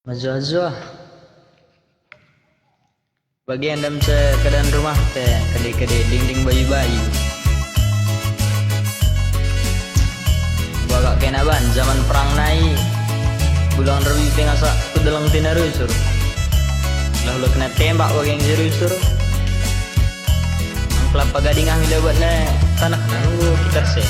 Mazo-zo bagian dalam keadaan rumah teh kede-kede dinding bayi-bayi bagak kena ban zaman perang naik bulan rewi pengasa kudalang tina rusur lalu kena tembak bagian jerusur ang kelapa gading ang hilabat na tanah nanggu kita sih.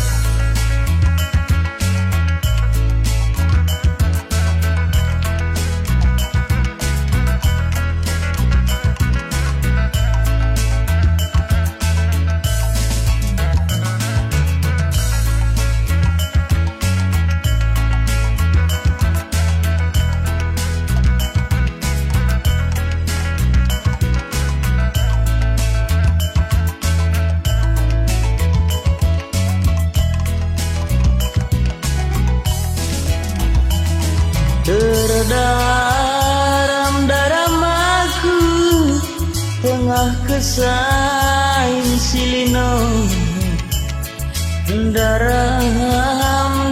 Terdaram aku tengah kesain silino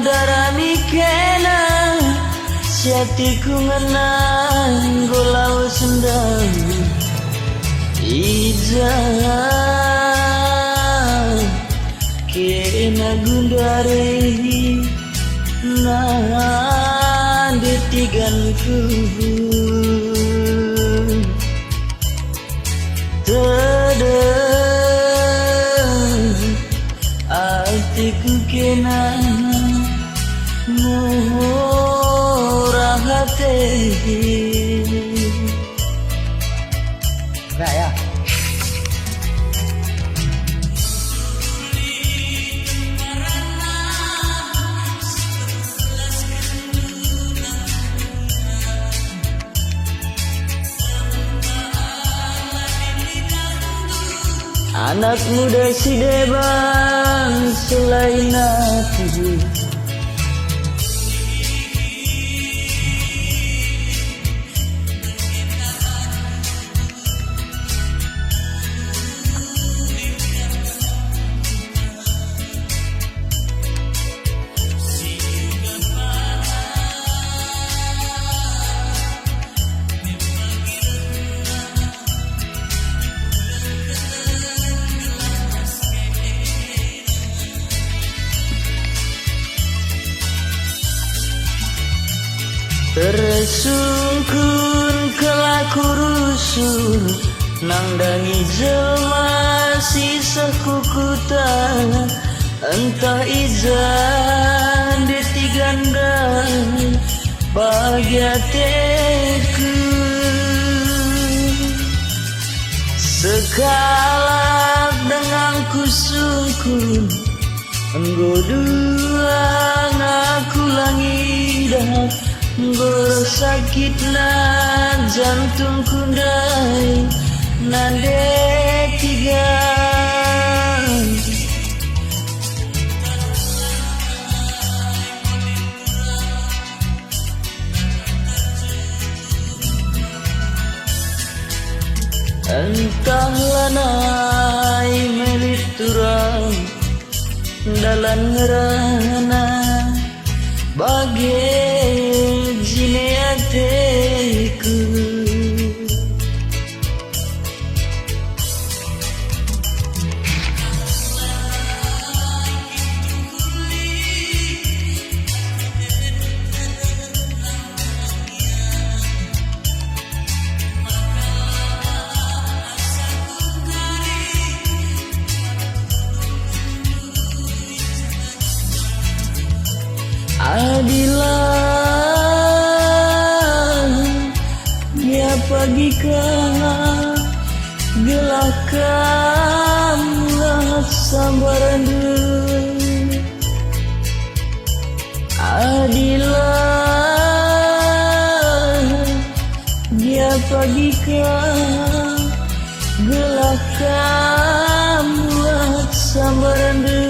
darami kena siatiku ngenang golau sendang ija kena gundari detiganku tedeng artiku kena murah hati enggak ya. Anak muda si debang selain aku tersungkun kelaku rusuh nangdangi jelma sisa kukuta entah izan ditiganda bahagia teku sekalak dengan kusungkun enggoduang aku langidah sakitna jantung kundai nande tiga entahlah nai meliturang dalam ngerana bagai jineateku adilah dia pagi kah gelakkanlah sambarandu adilah dia pagi kah gelakkanlah sambarandu.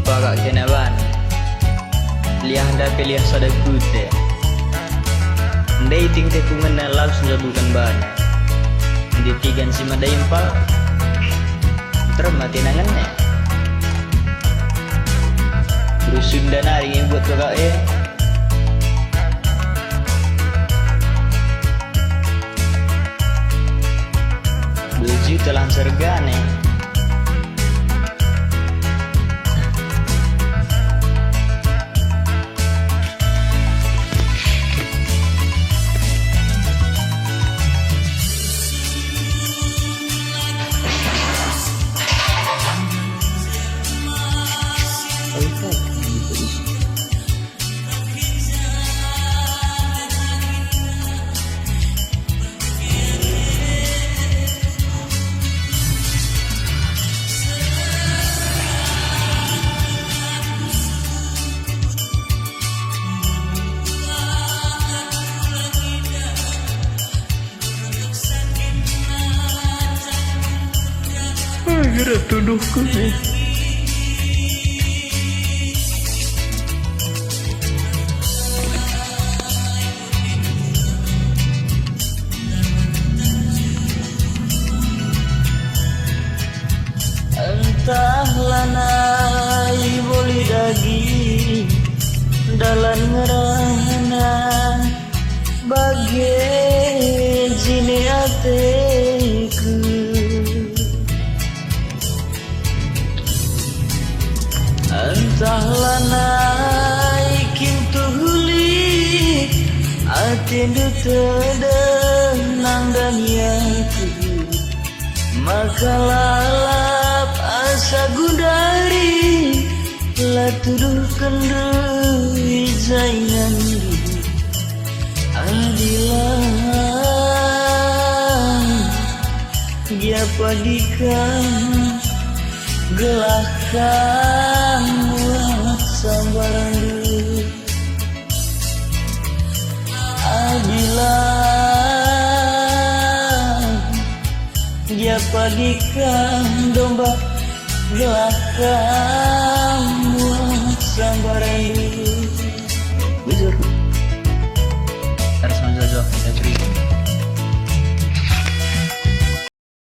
Bagak kena ban liah da peliah sada kute ndai ting te kungan na langsung bukan banyak di tigan si madayimpa termati nangannya rusun dan hari yang buat kakak baju telah sergane Kira tuduhku nih. Entahlah nai boleh daging dalam ngerana bagai jine ateku. Entahlah naikin tuhuli atindu terdenang dan yaku maka lalap asa gudari la tuduh kendui jainan adilah dia padikan gelahkan buat sambaran adilah dia padikan domba gelahkan